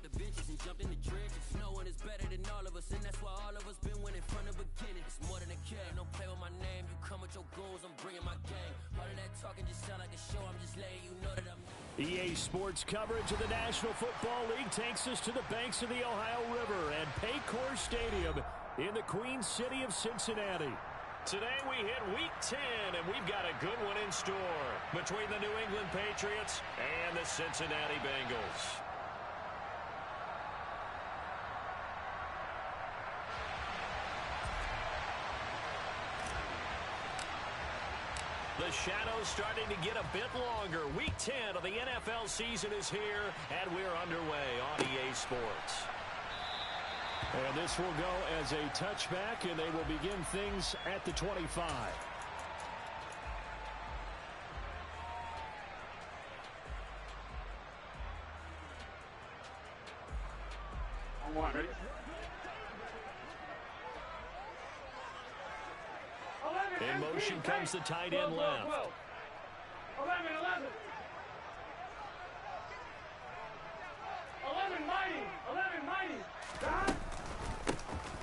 the benches and jumped in the trenches. No one is better than all of us, and that's why all of us been winning from the beginning. It's more than a game, don't play with my name. You come with your goons, I'm bringing my game. All of that talking just sound like a show, I'm just letting you know that I'm... EA Sports coverage of the National Football League takes us to the banks of the Ohio River and Paycor Stadium in the Queen City of Cincinnati. Today we hit Week 10, and we've got a good one in store between the New England Patriots and the Cincinnati Bengals. The shadow's starting to get a bit longer. Week 10 of the NFL season is here, and we're underway on EA Sports. And this will go as a touchback, and they will begin things at the 25. Ready? 11, in motion comes the tight end left. 11, 11 mighty.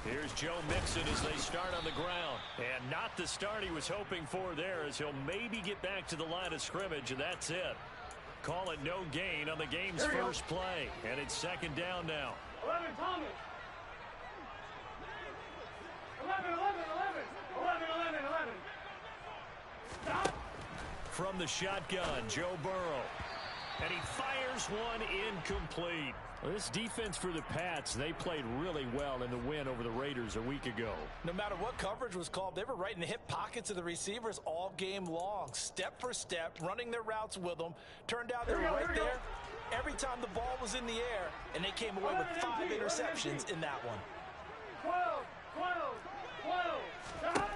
Here's Joe Mixon as they start on the ground. And not the start he was hoping for there, as he'll maybe get back to the line of scrimmage, and that's it. Call it no gain on the game's first play. And it's second down now. 11, Thomas. 11. Stop. From the shotgun, Joe Burrow. And he fires one incomplete. Well, this defense for the Pats, they played really well in the win over the Raiders a week ago. No matter what coverage was called, they were right in the hip pockets of the receivers all game long, step for step, running their routes with them. Turned out they were right there every time the ball was in the air, and they came away with 5 interceptions in that one. 12. Stop.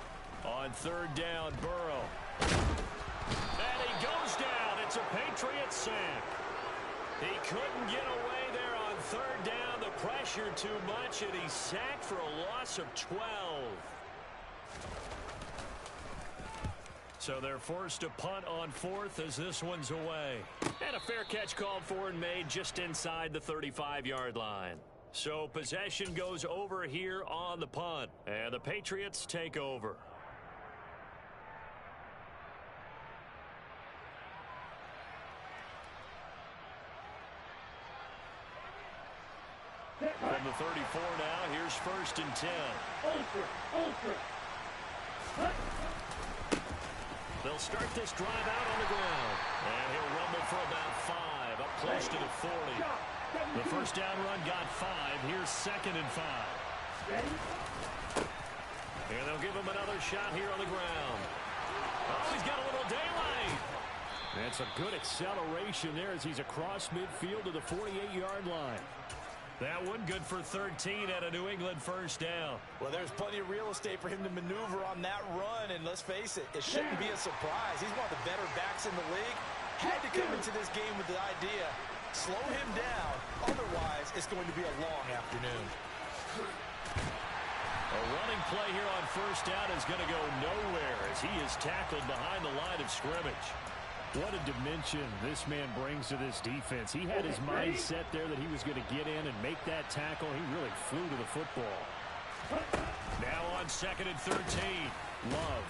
On third down, Burrow. And he goes down. It's a Patriot sack. He couldn't get away there on third down. The pressure too much, and he's sacked for a loss of 12. So they're forced to punt on fourth as this one's away. And a fair catch called for and made just inside the 35-yard line. So possession goes over here on the punt, and the Patriots take over. From the 34 now, here's first and 10. Ultra. They'll start this drive out on the ground, and he'll rumble for about 5, up close to the 40. The first down run got 5. Here's second and 5. And they'll give him another shot here on the ground. Oh, he's got a little daylight. That's a good acceleration there as he's across midfield to the 48-yard line. That one good for 13 at a New England first down. Well, there's plenty of real estate for him to maneuver on that run, and let's face it, it shouldn't be a surprise. He's one of the better backs in the league. Had to come into this game with the idea, slow him down, otherwise it's going to be a long afternoon. A running play here on first down is going to go nowhere as he is tackled behind the line of scrimmage. What a dimension this man brings to this defense. He had his mindset there that he was going to get in and make that tackle. He really flew to the football. Now on second and 13. Love.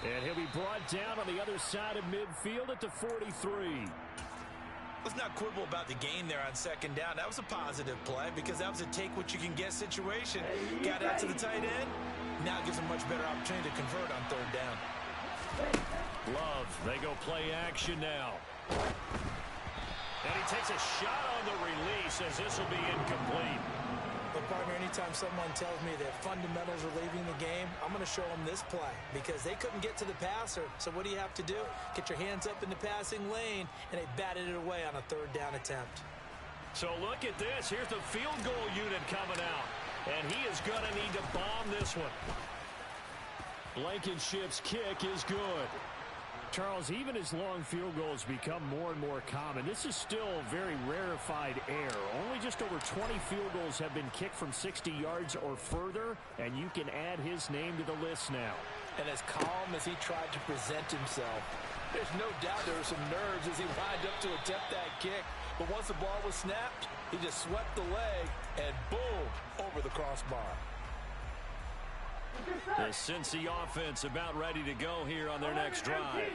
And he'll be brought down on the other side of midfield at the 43. Let's not quibble about the gain there on second down. That was a positive play because that was a take-what-you-can-get situation. Got out to the tight end. Now gives him a much better opportunity to convert on third down. Love, they go play action now. And he takes a shot on the release as this will be incomplete. But, partner, anytime someone tells me that fundamentals are leaving the game, I'm going to show them this play because they couldn't get to the passer. So what do you have to do? Get your hands up in the passing lane, and they batted it away on a third down attempt. So look at this. Here's the field goal unit coming out, and he is going to need to bomb this one. Blankenship's kick is good. Charles, even as long field goals become more and more common, this is still very rarefied air. Only just over 20 field goals have been kicked from 60 yards or further, and you can add his name to the list now. And as calm as he tried to present himself, there's no doubt there were some nerves as he lined up to attempt that kick. But once the ball was snapped, he just swept the leg and boom, over the crossbar. The Cincy offense about ready to go here on their next drive.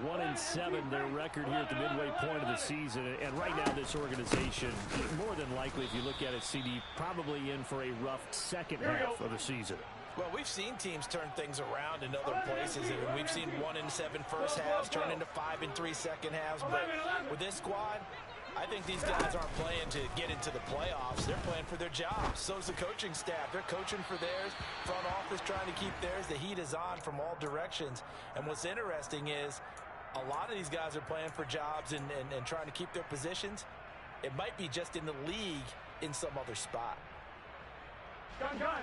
1-7 their record here at the midway point of the season. And right now this organization, more than likely, if you look at it, CD, probably in for a rough second half of the season. Well, we've seen teams turn things around in other places. And we've seen 1-7 first halves turn into 5-3 second halves. But with this squad, I think these guys aren't playing to get into the playoffs. They're playing for their jobs. So is the coaching staff. They're coaching for theirs. Front office trying to keep theirs. The heat is on from all directions. And what's interesting is a lot of these guys are playing for jobs and trying to keep their positions. It might be just in the league in some other spot.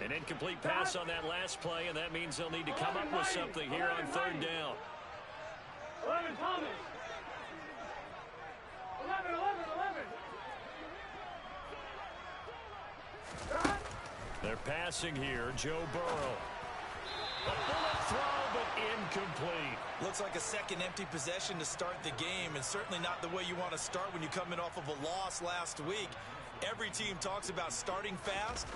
An incomplete pass on that last play, and that means they'll need to come up with something here on third down. 11, Thomas. 11. They're passing here, Joe Burrow. A bullet throw, but incomplete. Looks like a second empty possession to start the game, and certainly not the way you want to start when you're coming off of a loss last week. Every team talks about starting fast.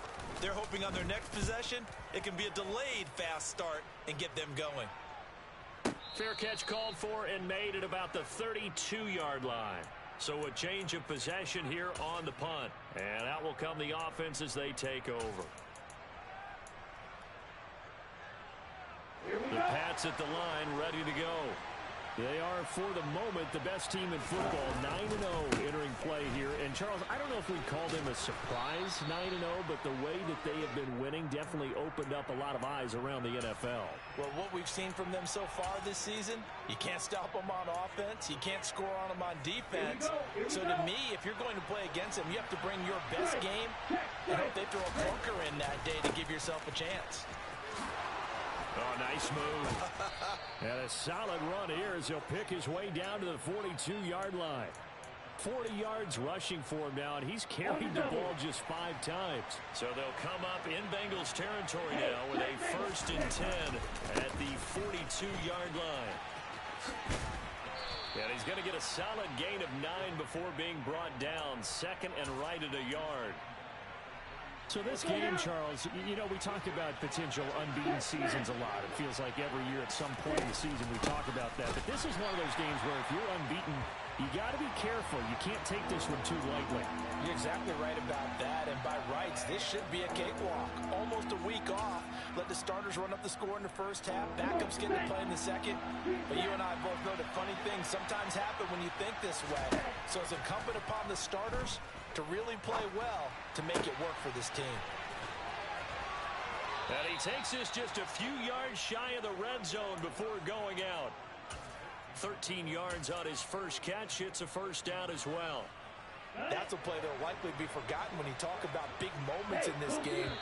They're hoping on their next possession, it can be a delayed fast start and get them going. Fair catch called for and made at about the 32-yard line. So a change of possession here on the punt. And out will come the offense as they take over. The Pats at the line, ready to go. They are, for the moment, the best team in football, 9-0 entering play here. And, Charles, I don't know if we'd call them a surprise 9-0, but the way that they have been winning definitely opened up a lot of eyes around the NFL. Well, what we've seen from them so far this season, you can't stop them on offense. You can't score on them on defense. So to me, if you're going to play against them, you have to bring your best game and hope they throw a bunker in that day to give yourself a chance. Oh, nice move. And a solid run here as he'll pick his way down to the 42-yard line. 40 yards rushing for him now, and he's carried the ball just 5 times. So they'll come up in Bengals territory now with a 1st and 10 at the 42-yard line. And he's going to get a solid gain of 9 before being brought down. Second and right at a yard. So this game, Charles, you know, we talk about potential unbeaten seasons a lot. It feels like every year at some point in the season we talk about that. But this is one of those games where if you're unbeaten, you got to be careful. You can't take this one too lightly. You're exactly right about that. And by rights, this should be a cakewalk. Almost a week off. Let the starters run up the score in the first half. Backups get to play in the second. But you and I both know that funny things sometimes happen when you think this way. So it's incumbent upon the starters to really play well to make it work for this team. And he takes this just a few yards shy of the red zone before going out. 13 yards on his first catch. It's a first down as well. That's a play that will likely be forgotten when you talk about big moments in this game.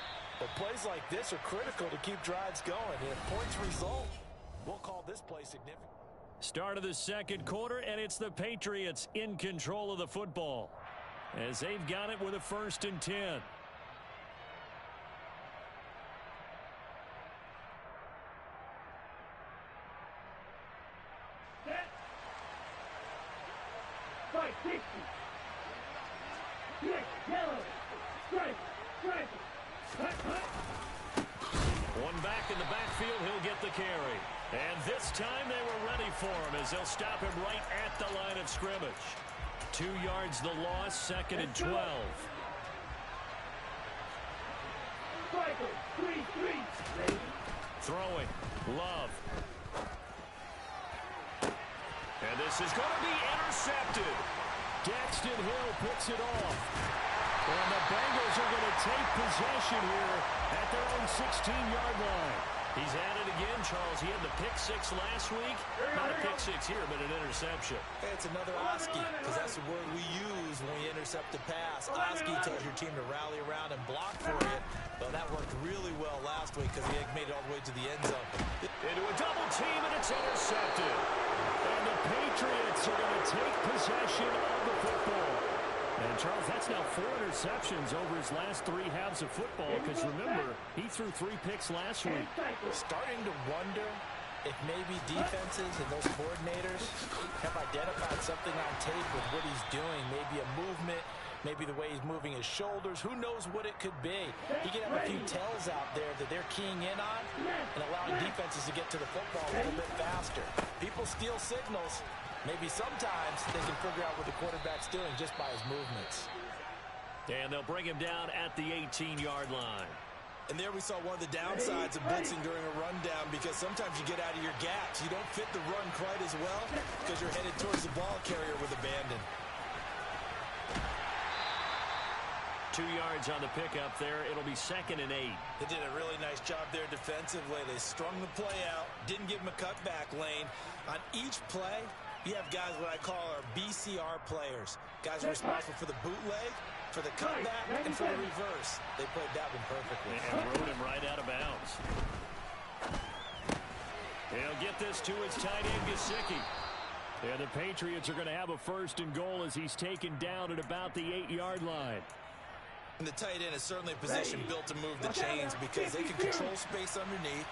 But plays like this are critical to keep drives going. And if points result, we'll call this play significant. Start of the second quarter, and it's the Patriots in control of the football, as they've got it with a 1st and 10. Set. Strike 60. Hit. Yellow. Strike. One back in the backfield, he'll get the carry. And this time they were ready for him as they'll stop him right at the line of scrimmage. 2 yards the loss, 2nd and 12. Throwing. Love. And this is going to be intercepted. Daxton Hill picks it off. And the Bengals are going to take possession here at their own 16-yard line. He's at it again, Charles. He had the pick 6 last week. Not a pick 6 here, but an interception. Hey, it's another Oski, because that's the word we use when we intercept a pass. Oski tells your team to rally around and block for you. Well, that worked really well last week because he made it all the way to the end zone. Into a double team, and it's intercepted. And the Patriots are going to take possession of the football. And, Charles, that's now 4 interceptions over his last 3 halves of football because, remember, he threw 3 picks last week. Starting to wonder if maybe defenses and those coordinators have identified something on tape with what he's doing, maybe a movement, maybe the way he's moving his shoulders, who knows what it could be. He could have a few tells out there that they're keying in on and allowing defenses to get to the football a little bit faster. People steal signals. Maybe sometimes they can figure out what the quarterback's doing just by his movements. And they'll bring him down at the 18-yard line. And there we saw one of the downsides of blitzing during a rundown, because sometimes you get out of your gaps. You don't fit the run quite as well because you're headed towards the ball carrier with abandon. 2 yards on the pickup there. It'll be 2nd and 8. They did a really nice job there defensively. They strung the play out, didn't give him a cutback lane. On each play, you have guys what I call our BCR players. Guys are responsible for the bootleg, for the cutback, and for the reverse. They played that one perfectly. And rode him right out of bounds. He'll get this to his tight end, Gesicki. And the Patriots are going to have a 1st and goal as he's taken down at about the 8-yard line. And the tight end is certainly a position built to move the chains because they can control space underneath.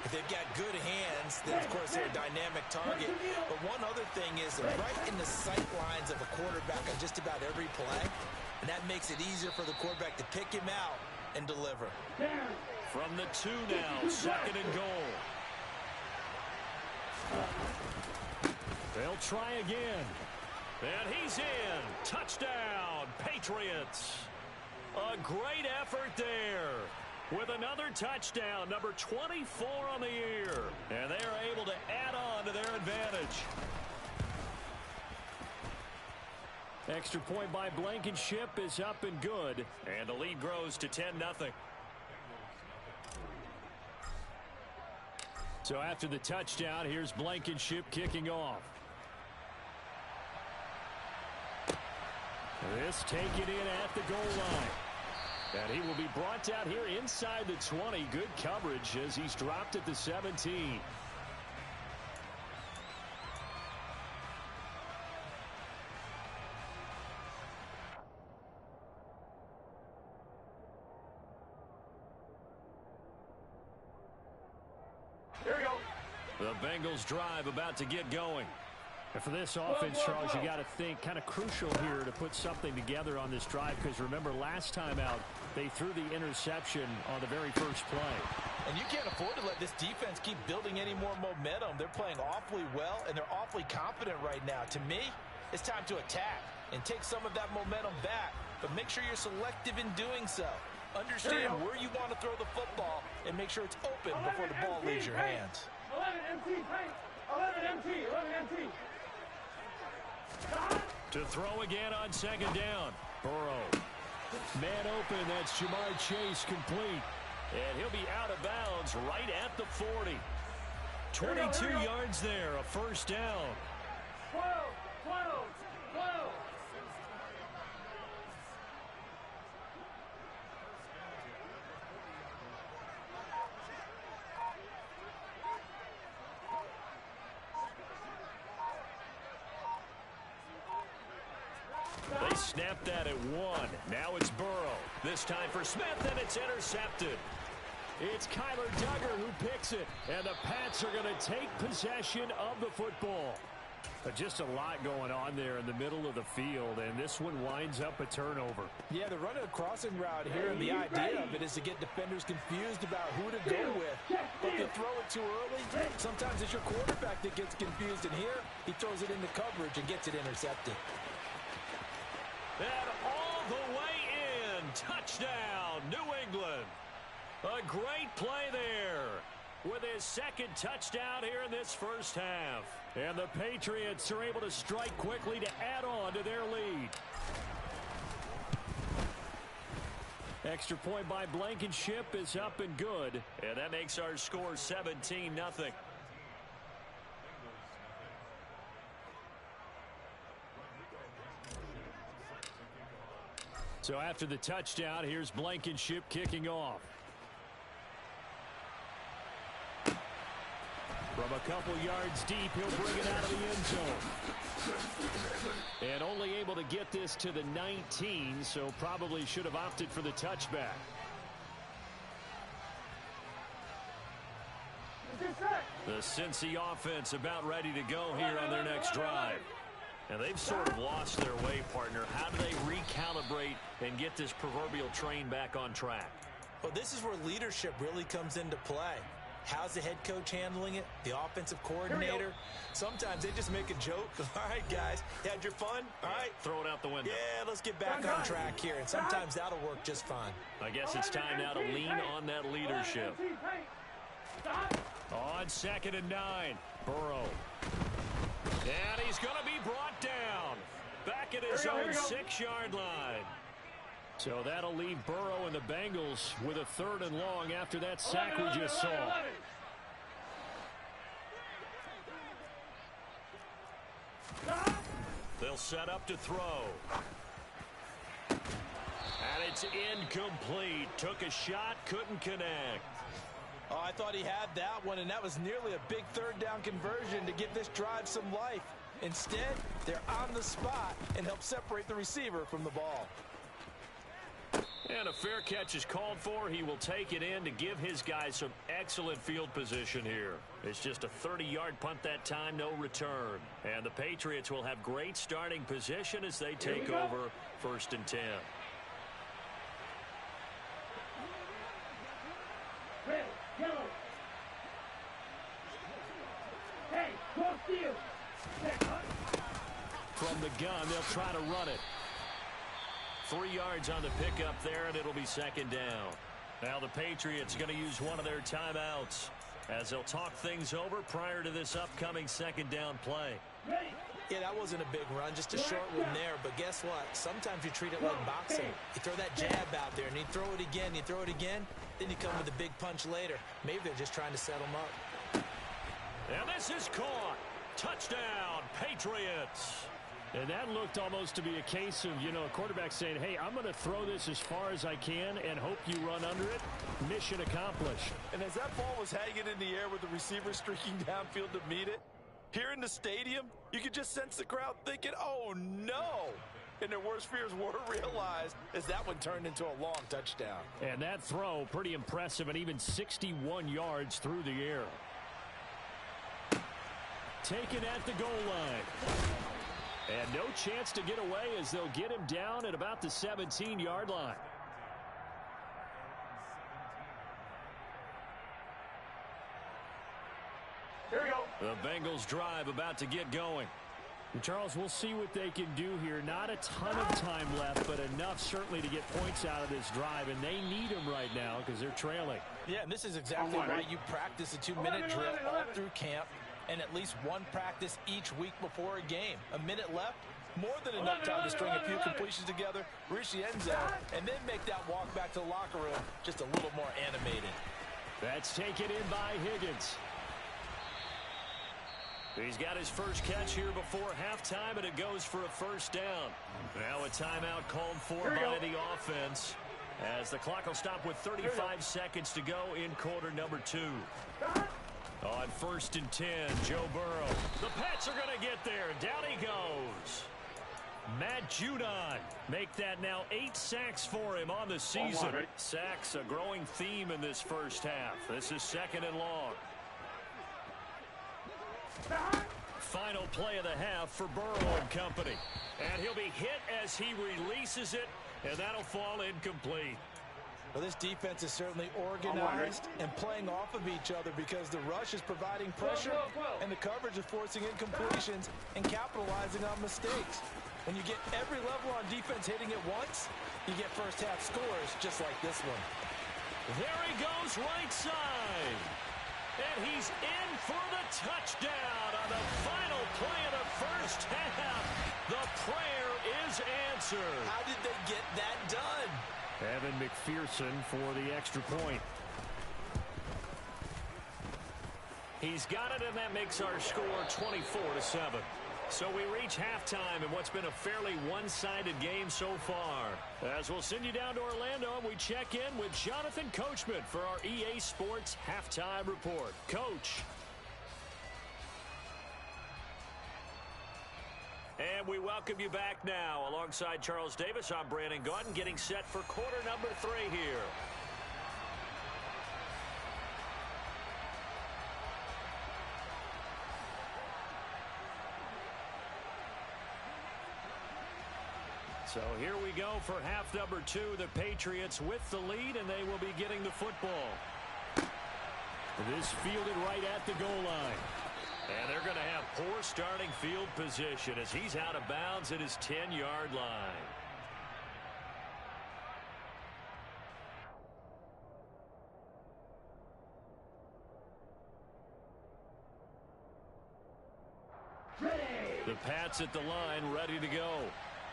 If they've got good hands, then, of course, they're a dynamic target. But one other thing is they're right in the sight lines of a quarterback on just about every play, and that makes it easier for the quarterback to pick him out and deliver. From the 2 now, 2nd and goal. They'll try again. And he's in. Touchdown, Patriots. A great effort there. With another touchdown, number 24 on the year. And they are able to add on to their advantage. Extra point by Blankenship is up and good. And the lead grows to 10-0. So after the touchdown, here's Blankenship kicking off. This taken in at the goal line. And he will be brought down here inside the 20. Good coverage as he's dropped at the 17. Here we go. The Bengals drive about to get going. And for this offense, Charles, you got to think kind of crucial here to put something together on this drive, because remember last time out they threw the interception on the very first play. And you can't afford to let this defense keep building any more momentum. They're playing awfully well, and they're awfully confident right now. To me, it's time to attack and take some of that momentum back, but make sure you're selective in doing so. Understand where you want to throw the football and make sure it's open before the ball leaves your hands. 11 MT, Tank. 11 MT, 11 MT. To throw again on 2nd down. Burrow. Man open, that's Jamar Chase complete. And he'll be out of bounds right at the 40. 22 yards there, a 1st down. 12, 12, 12. They snapped that at 1. Now it's Burrow. This time for Smith, and it's intercepted. It's Kyler Duggar who picks it, and the Pats are going to take possession of the football. But just a lot going on there in the middle of the field, and this one winds up a turnover. Yeah, they're running a crossing route here, and the idea of it is to get defenders confused about who to go with. But if you throw it too early, sometimes it's your quarterback that gets confused, and here he throws it into coverage and gets it intercepted. And all the way in. Touchdown, New England. A great play there with his 2nd touchdown here in this first half. And the Patriots are able to strike quickly to add on to their lead. Extra point by Blankenship is up and good. And that makes our score 17-0. So after the touchdown, here's Blankenship kicking off. From a couple yards deep, he'll bring it out of the end zone. And only able to get this to the 19, so probably should have opted for the touchback. The Cincy offense about ready to go here on their next drive. And they've sort of lost their way, partner. How do they recalibrate and get this proverbial train back on track? Well, this is where leadership really comes into play. How's the head coach handling it? The offensive coordinator? Sometimes they just make a joke. All right, guys, you had your fun? All right. Throw it out the window. Yeah, let's get back on track here. And sometimes that'll work just fine. I guess it's time now to lean on that leadership. On 2nd and 9, Burrow. And he's going to be brought down. Back at his own 6-yard line. So that'll leave Burrow and the Bengals with a 3rd and long after that sack we just saw. They'll set up to throw. And it's incomplete. Took a shot, couldn't connect. Oh, I thought he had that one, and that was nearly a big 3rd down conversion to give this drive some life. Instead, they're on the spot and help separate the receiver from the ball. And a fair catch is called for. He will take it in to give his guys some excellent field position here. It's just a 30-yard punt that time, no return. And the Patriots will have great starting position as they take over 1st and 10. Red, yellow. Hey, cross field. From the gun, they'll try to run it. 3 yards on the pickup there, and it'll be 2nd down. Now the Patriots are going to use one of their timeouts as they'll talk things over prior to this upcoming 2nd down play. Yeah, that wasn't a big run, just a short one there. But guess what? Sometimes you treat it like boxing. You throw that jab out there, and you throw it again, you throw it again, then you come with a big punch later. Maybe they're just trying to set them up. And this is caught. Touchdown, Patriots. And that looked almost to be a case of, a quarterback saying, hey, I'm going to throw this as far as I can and hope you run under it. Mission accomplished. And as that ball was hanging in the air with the receiver streaking downfield to meet it, here in the stadium, you could just sense the crowd thinking, oh, no. And their worst fears were realized as that one turned into a long touchdown. And that throw, pretty impressive, and even 61 yards through the air. Taken at the goal line. And no chance to get away as they'll get him down at about the 17-yard line. Here we go. The Bengals drive about to get going. And Charles, we'll see what they can do here. Not a ton of time left, but enough certainly to get points out of this drive. And they need them right now because they're trailing. Yeah, and this is exactly why you practice a 2-minute drill all through camp and at least one practice each week before a game. A minute left, more than enough time to string a few completions together, reach the end zone, and then make that walk back to the locker room just a little more animated. That's taken in by Higgins. He's got his first catch here before halftime, and it goes for a 1st down. Now a timeout called for by the offense as the clock will stop with 35 seconds to go in quarter number 2. On 1st and 10, Joe Burrow. The Pats are going to get there. Down he goes. Matt Judon make that now 8 sacks for him on the season. Sacks a growing theme in this first half. This is 2nd and long. Final play of the half for Burrow and company. And he'll be hit as he releases it, and that'll fall incomplete. Well, this defense is certainly organized and playing off of each other because the rush is providing pressure and the coverage is forcing incompletions and capitalizing on mistakes. When you get every level on defense hitting it once, you get first half scores just like this one. There he goes right side. And he's in for the touchdown on the final play of the first half. The prayer is answered. How did they get that done? Evan McPherson for the extra point. He's got it, and that makes our score 24-7. So we reach halftime in what's been a fairly one-sided game so far. As we'll send you down to Orlando, and we check in with Jonathan Coachman for our EA Sports Halftime Report. Coach. And we welcome you back now. Alongside Charles Davis, I'm Brandon Gaudin, getting set for quarter number 3 here. So here we go for half number 2. The Patriots with the lead, and they will be getting the football. This fielded right at the goal line. And they're going to have poor starting field position as he's out of bounds at his 10-yard line. The Pats at the line, ready to go.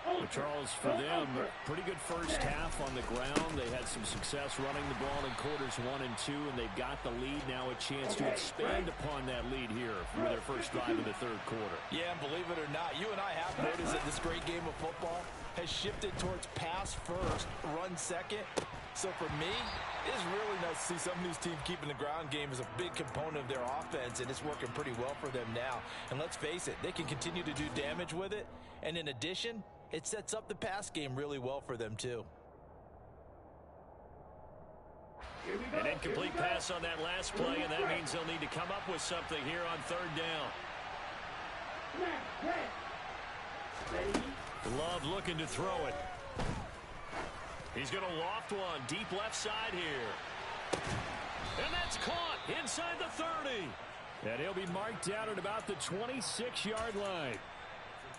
But Charles, for them, pretty good first half on the ground. They had some success running the ball in quarters 1 and 2, and they've got the lead now, a chance to expand upon that lead here for their first drive in the third quarter. Yeah, and believe it or not, you and I have noticed that this great game of football has shifted towards pass first, run second. So for me, it's really nice to see some of these teams keeping the ground game as a big component of their offense, and it's working pretty well for them now. And let's face it, they can continue to do damage with it. And in addition, it sets up the pass game really well for them, too. An incomplete pass on that last play, and that means they'll need to come up with something here on third down. Love looking to throw it. He's going to loft one deep left side here. And that's caught inside the 30. And he'll be marked out at about the 26-yard line.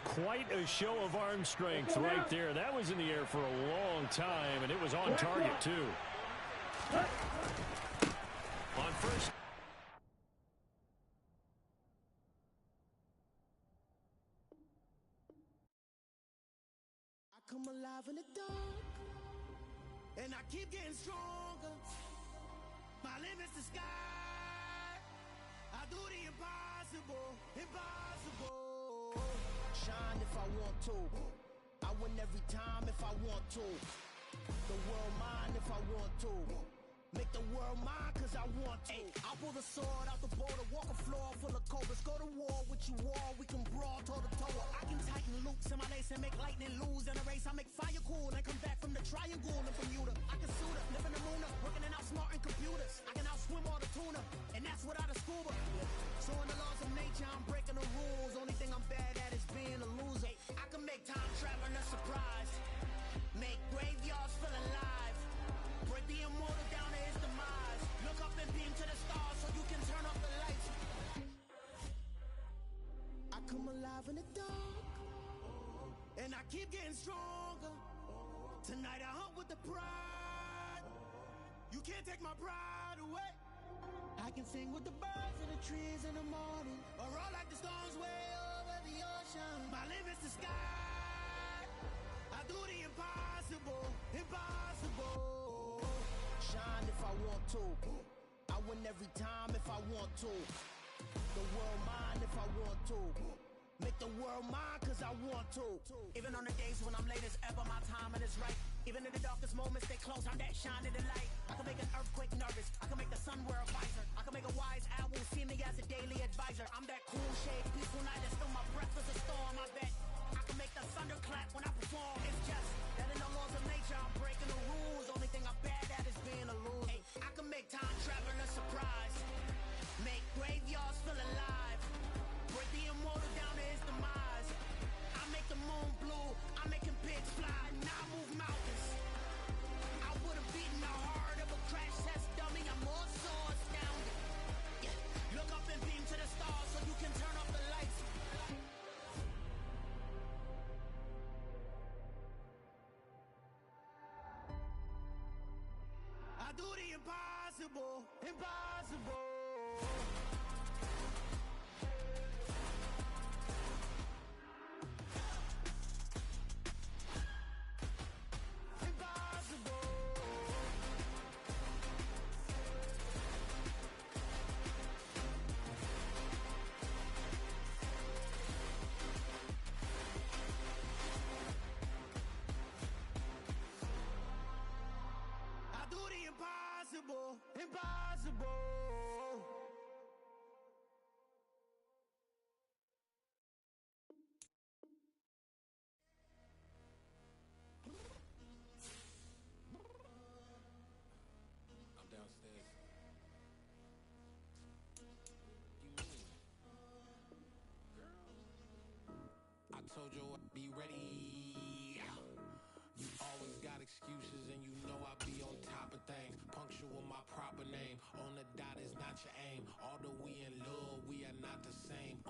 Quite a show of arm strength right there. That was in the air for a long time, and it was on target, too. On first. I come alive in the dark, and I keep getting stronger. My limit's the sky. I do the impossible, impossible. Shine if I want to. I win every time if I want to. The world mine if I want to. Make the world mine cause I want to. I'll pull the sword out the border, walk a floor full of cobras. Go to war with you all, we can brawl toe to toe. I can tighten loops in my lace and make lightning lose in a race. I make fire cool and come back from the triangle in Bermuda. I can suit up, live in the moon up, working and outsmarting computers. I can outswim all the tuna, and that's without a scuba. So in the laws of nature, I'm breaking the rules. Only thing I'm bad at is being a loser. I can make time travel a surprise, make graveyards feel alive, break the immortal down to his demise. Look up and beam to the stars so you can turn off the lights. I come alive in the dark, and I keep getting stronger. Tonight I hunt with the pride. You can't take my pride away. I can sing with the birds and the trees in the morning, or roll like the storms way over the ocean. My limit's the sky. I do the impossible, impossible. Shine if I want to. I win every time if I want to. The world mine if I want to. Make the world mine cause I want to. Even on the days when I'm late as ever, my timing is right. Even in the darkest moments, stay close, I'm that shining the light. I can make an earthquake nervous, I can make the sun wear a visor. I can make a wise owl see me as a daily advisor. I'm that cool shade, peaceful night, and still my breath is a storm. I bet I can make the thunder clap when I perform. It's just that in the laws of nature, I'm breaking the rules. Only thing I'm bad at is being a loser. Hey, I can make time travel a surprise, make graveyards feel alive, break the immortal down to his demise. I make the moon blue, I'm making pigs fly, and I move mountains. I would have beaten the heart of a crash test dummy. I'm more so astounded. Yeah. Look up and beam to the stars so you can turn off the lights. I do the impossible, impossible. Impossible, impossible. I'm downstairs. I told you I'd be ready. my proper name. On the dot is not your aim. Although we in love, we are not the same.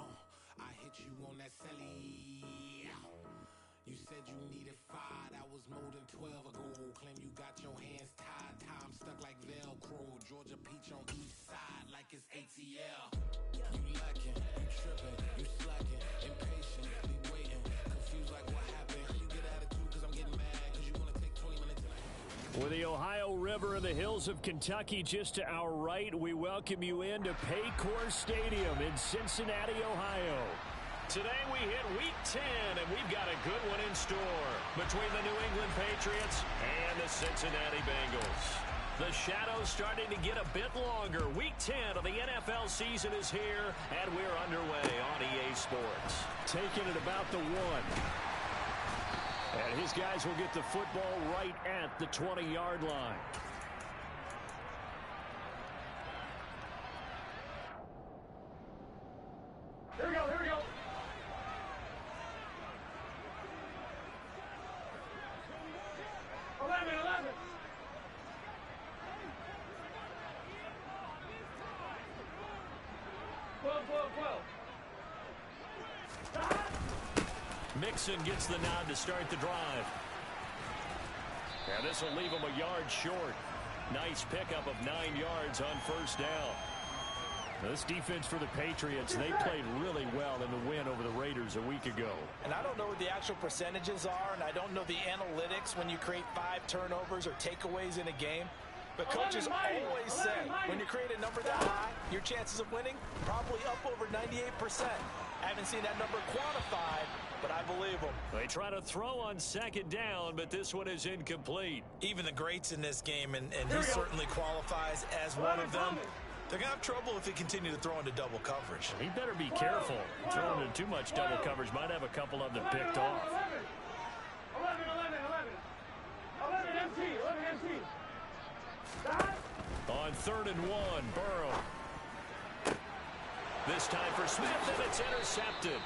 I hit you on that celly. You said you needed 5, that was more than 12 ago. Claim you got your hands tied, time stuck like Velcro. Georgia Peach on east side like it's ATL. You lacking, you tripping, you slacking, impatient, be waiting, confused like what happened. You get attitude cause I'm getting mad, cause you wanna take 20 minutes tonight. With the Ohio River and the hills of Kentucky just to our right, we welcome you into Paycor Stadium in Cincinnati, Ohio. Today we hit Week 10, and we've got a good one in store between the New England Patriots and the Cincinnati Bengals. The shadow's starting to get a bit longer. Week 10 of the NFL season is here, and we're underway on EA Sports. Taking it about the 1. And his guys will get the football right at the 20-yard line. Here we go, here we go. Mixon gets the nod to start the drive. And this will leave him a yard short. Nice pickup of 9 yards on first down. Now, this defense for the Patriots, they played really well in the win over the Raiders a week ago. And I don't know what the actual percentages are, and I don't know the analytics when you create 5 turnovers or takeaways in a game. But coaches always say when you create a number that high, your chances of winning probably up over 98%. I haven't seen that number quantified, but I believe them. They try to throw on second down, but this one is incomplete. Even the greats in this game, and he certainly qualifies as one of them. They're going to have trouble if they continue to throw into double coverage. He better be careful. Throwing into too much double coverage might have a couple of them picked off. 11 MC. On 3rd and 1, Burrow. This time for Smith, and it's intercepted.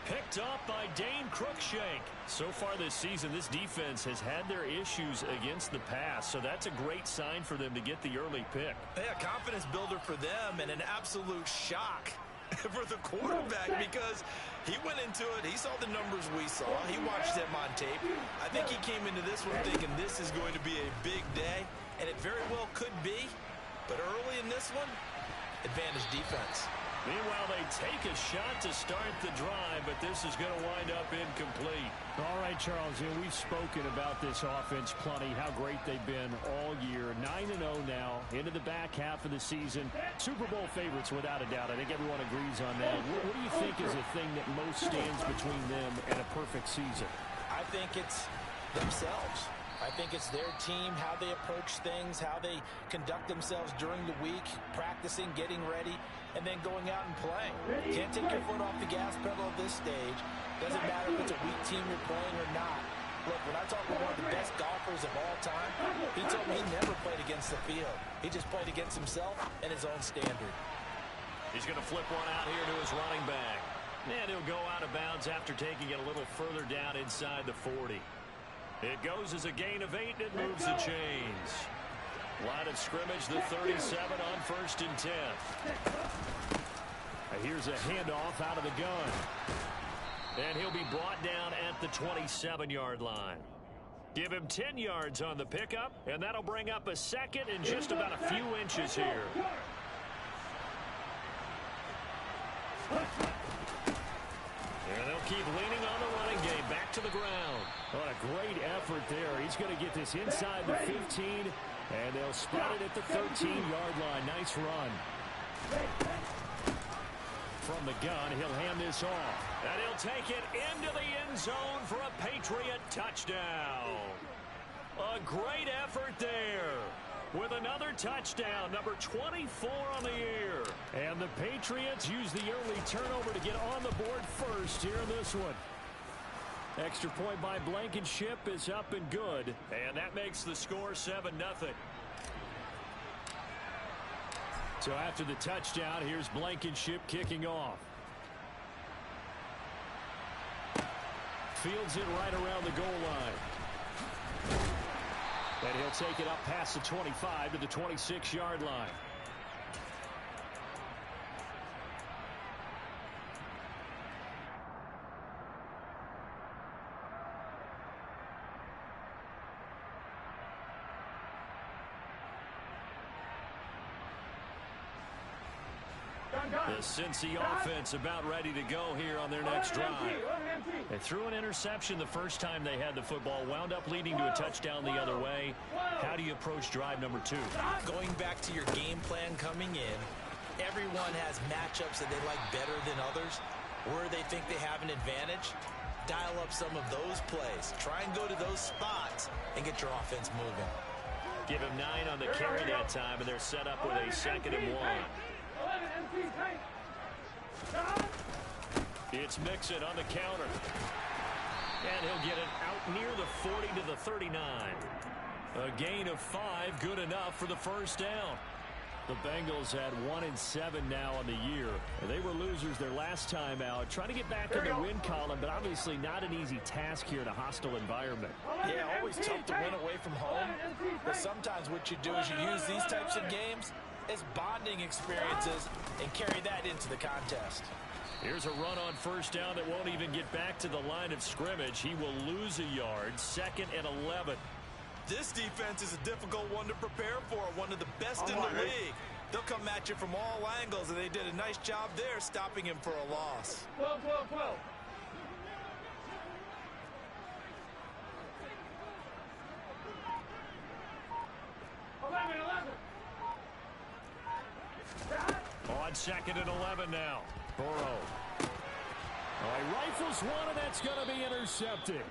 Picked up by Dane Cruikshank. So far this season, this defense has had their issues against the pass, so that's a great sign for them to get the early pick. Yeah, confidence builder for them and an absolute shock for the quarterback because he went into it. He saw the numbers we saw. He watched them on tape. I think he came into this one thinking this is going to be a big day, and it very well could be. But early in this one, advantage defense. Meanwhile, they take a shot to start the drive, but this is going to wind up incomplete. All right, Charles, we've spoken about this offense plenty, how great they've been all year. 9-0 now, into the back half of the season. Super Bowl favorites, without a doubt. I think everyone agrees on that. What do you think is the thing that most stands between them and a perfect season? I think it's themselves. I think it's their team, how they approach things, how they conduct themselves during the week, practicing, getting ready, and then going out and playing. Can't take your foot off the gas pedal at this stage. Doesn't matter if it's a weak team you're playing or not. Look, when I talk with one of the best golfers of all time, he told me he never played against the field. He just played against himself and his own standard. He's going to flip one out here to his running back. And he'll go out of bounds after taking it a little further down inside the 40. It goes as a gain of 8, and it moves the chains. Line of scrimmage, the 37 on 1st and 10. Here's a handoff out of the gun. And he'll be brought down at the 27-yard line. Give him 10 yards on the pickup, and that'll bring up a second and just about a few inches here. And they'll keep leaning on the running game. Back to the ground. What a great effort there. He's going to get this inside the 15, and they'll spot it at the 13-yard line. Nice run. From the gun, he'll hand this off. And he'll take it into the end zone for a Patriot touchdown. A great effort there. With another touchdown, number 24 on the year. And the Patriots use the early turnover to get on the board first here in this one. Extra point by Blankenship is up and good. And that makes the score 7-0. So after the touchdown, here's Blankenship kicking off. Fields it right around the goal line. And he'll take it up past the 25 to the 26-yard line. The Cincy offense about ready to go here on their next drive. They threw an interception the first time they had the football, wound up leading to a touchdown the other way. How do you approach drive number 2? Going back to your game plan coming in, everyone has matchups that they like better than others. Where they think they have an advantage, dial up some of those plays. Try and go to those spots and get your offense moving. Give him 9 on the carry that time, and they're set up with a 2nd and 1. It's Mixon on the counter. And he'll get it out near the 40 to the 39. A gain of 5, good enough for the first down. The Bengals had 1-7 now on the year. They were losers their last time out. Trying to get back in the win column, but obviously not an easy task here in a hostile environment. Yeah, always tough to win away from home. But sometimes what you do is you use these types of games as bonding experiences and carry that into the contest. Here's a run on first down that won't even get back to the line of scrimmage. He will lose a yard. 2nd and 11. This defense is a difficult one to prepare for, one of the best in the league. They'll come at you from all angles, and they did a nice job there stopping him for a loss. 12. 11. On 2nd and 11 now. Burrow. He rifles one, and that's going to be intercepted.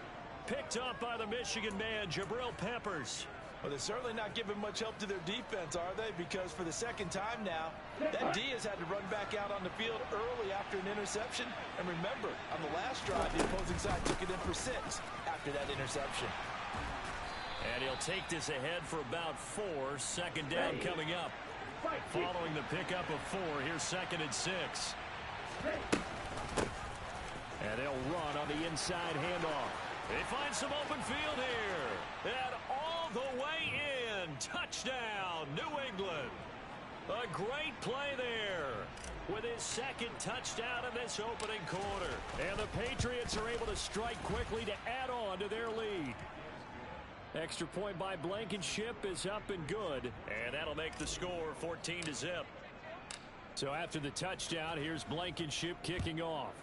Picked up by the Michigan man, Jabril Peppers. Well, they're certainly not giving much help to their defense, are they? Because for the second time now, that D has had to run back out on the field early after an interception. And remember, on the last drive, the opposing side took it in for 6 after that interception. And he'll take this ahead for about 4. 2nd down coming up. Following the pickup of 4, here's 2nd and 6. And they'll run on the inside handoff. They find some open field here. And all the way in. Touchdown, New England. A great play there with his 2nd touchdown in this opening quarter. And the Patriots are able to strike quickly to add on to their lead. Extra point by Blankenship is up and good. And that'll make the score 14-0. So after the touchdown, here's Blankenship kicking off.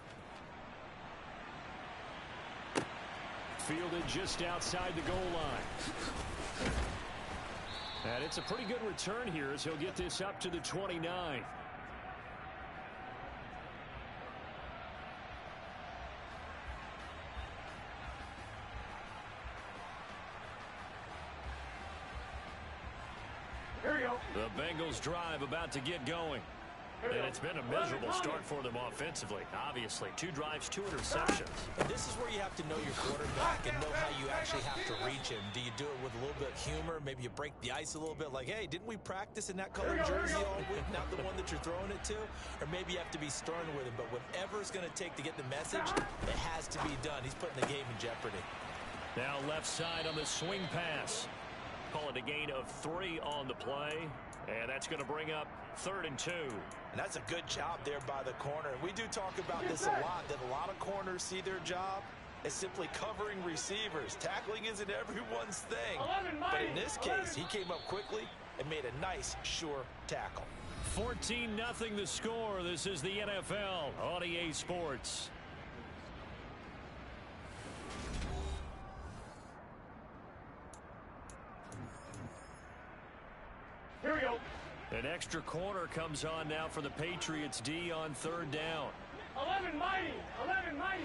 Fielded just outside the goal line. And it's a pretty good return here as he'll get this up to the 29. Here we go. The Bengals drive about to get going. And it's been a miserable start for them offensively. Obviously, 2 drives, 2 interceptions. And this is where you have to know your quarterback and know how you actually have to reach him. Do you do it with a little bit of humor? Maybe you break the ice a little bit like, hey, didn't we practice in that colored jersey all week, not the one that you're throwing it to? Or maybe you have to be stern with him. But whatever it's going to take to get the message, it has to be done. He's putting the game in jeopardy. Now left side on the swing pass. Call it a gain of 3 on the play. And that's going to bring up 3rd and 2. And that's a good job there by the corner. And we do talk about this a lot, that a lot of corners see their job as simply covering receivers. Tackling isn't everyone's thing. But in this case, he came up quickly and made a nice, sure tackle. 14-0 the score. This is the NFL on EA Sports. Here we go. An extra corner comes on now for the Patriots D on 3rd down. 11 mighty. 11 mighty.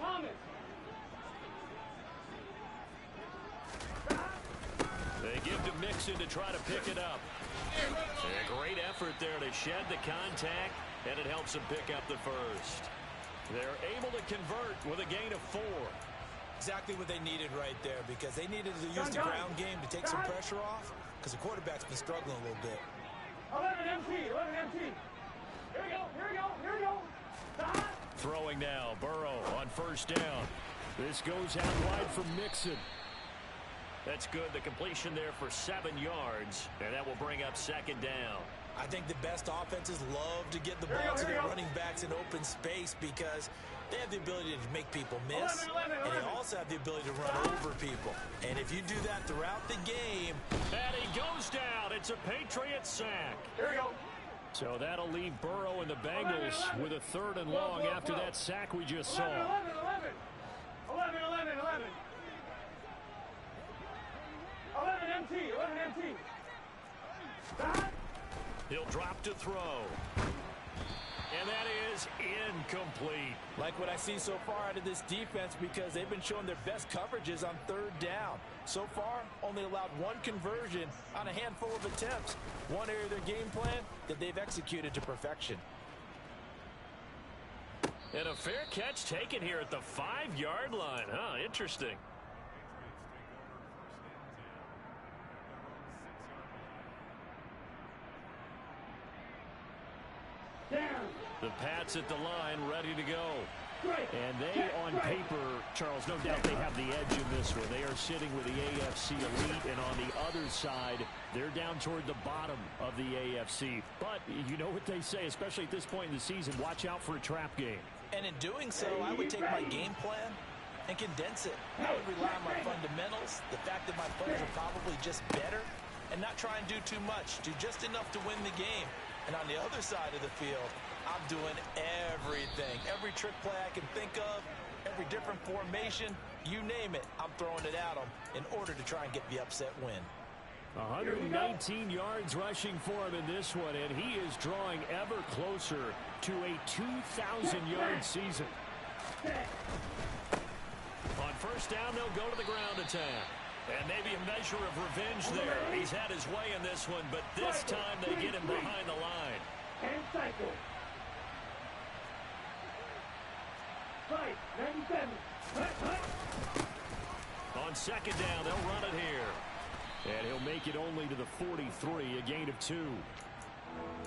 Thomas. They give to Mixon to try to pick it up. A great effort there to shed the contact, and it helps them pick up the first. They're able to convert with a gain of 4. Exactly what they needed right there, because they needed to use the ground game to take some pressure off, because the quarterback's been struggling a little bit. 11 MT. Here we go. Throwing now, Burrow on first down. This goes out wide for Mixon. That's good. The completion there for 7 yards, and that will bring up second down. I think the best offenses love to get the ball to their running backs in open space because they have the ability to make people miss, and they also have the ability to run over people. And if you do that throughout the game... And he goes down. It's a Patriot sack. Here we go. So that'll leave Burrow and the Bengals with a 3rd and long after that sack we just saw. 11. 11 MT. He'll drop to throw. And that is incomplete. Like what I see so far out of this defense because they've been showing their best coverages on 3rd down. So far, only allowed 1 conversion on a handful of attempts. One area of their game plan that they've executed to perfection. And a fair catch taken here at the 5-yard line. Huh, interesting. The Pats at the line, ready to go. And they, on paper, Charles, no doubt they have the edge in this one. They are sitting with the AFC elite, and on the other side, they're down toward the bottom of the AFC. But you know what they say, especially at this point in the season, watch out for a trap game. And in doing so, I would take my game plan and condense it. I would rely on my fundamentals, the fact that my players are probably just better, and not try and do too much. Do just enough to win the game. And on the other side of the field, I'm doing everything. Every trick play I can think of, every different formation, you name it, I'm throwing it at them in order to try and get the upset win. 119 yards rushing for him in this one, and he is drawing ever closer to a 2,000-yard season. On first down, they'll go to the ground attack. And maybe a measure of revenge there. He's had his way in this one, but this time they get him behind the line. And cycle. 97. On second down, they'll run it here. And he'll make it only to the 43, a gain of 2.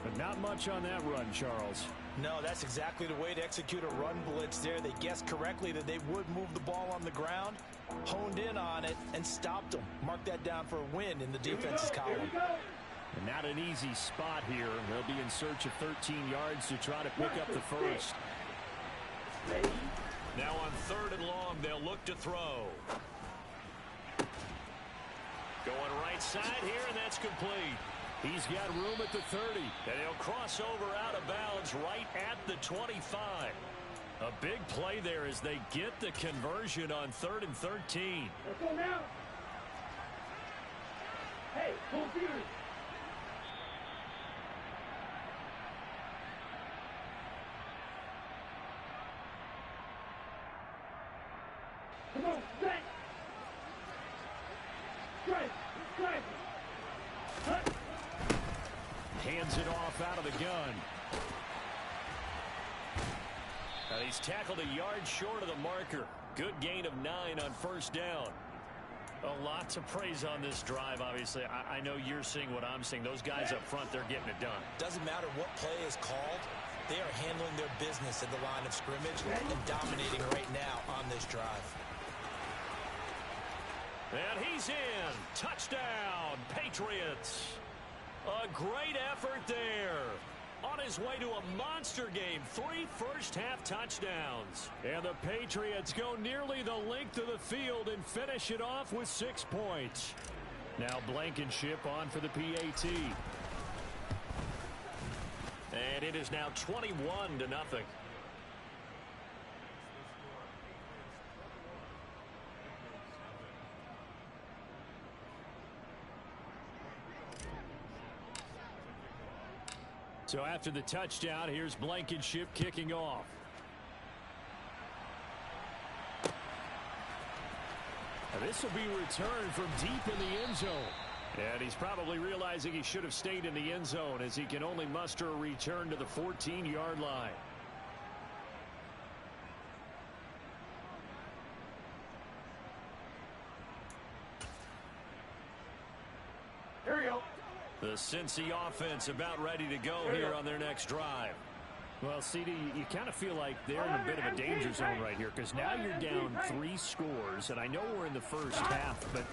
But not much on that run, Charles. No, that's exactly the way to execute a run blitz there. They guessed correctly that they would move the ball on the ground, honed in on it, and stopped them. Mark that down for a win in the defense's column. And not an easy spot here. They'll be in search of 13 yards to try to pick up the first. Now on 3rd and long, they'll look to throw. Going right side here, and that's complete. He's got room at the 30. And he'll cross over out of bounds right at the 25. A big play there as they get the conversion on 3rd and 13. Let's go now. Hey, full fury. Come on, set. Strike. Hands it off out of the gun. And he's tackled a yard short of the marker. Good gain of 9 on first down. A lot to praise on this drive, obviously. I know you're seeing what I'm seeing. Those guys up front, they're getting it done. Doesn't matter what play is called. They are handling their business at the line of scrimmage and dominating right now on this drive. And he's in. Touchdown, Patriots. A great effort there. On his way to a monster game. 3 first-half touchdowns. And the Patriots go nearly the length of the field and finish it off with 6 points. Now Blankenship on for the PAT. And it is now 21-0. So after the touchdown, here's Blankenship kicking off. And this will be returned from deep in the end zone. And he's probably realizing he should have stayed in the end zone as he can only muster a return to the 14-yard line. Here we go. The Cincy offense about ready to go here on their next drive. Well, CD, you kind of feel like they're in a bit of a danger zone right here because now you're down 3 scores, and I know we're in the first half, but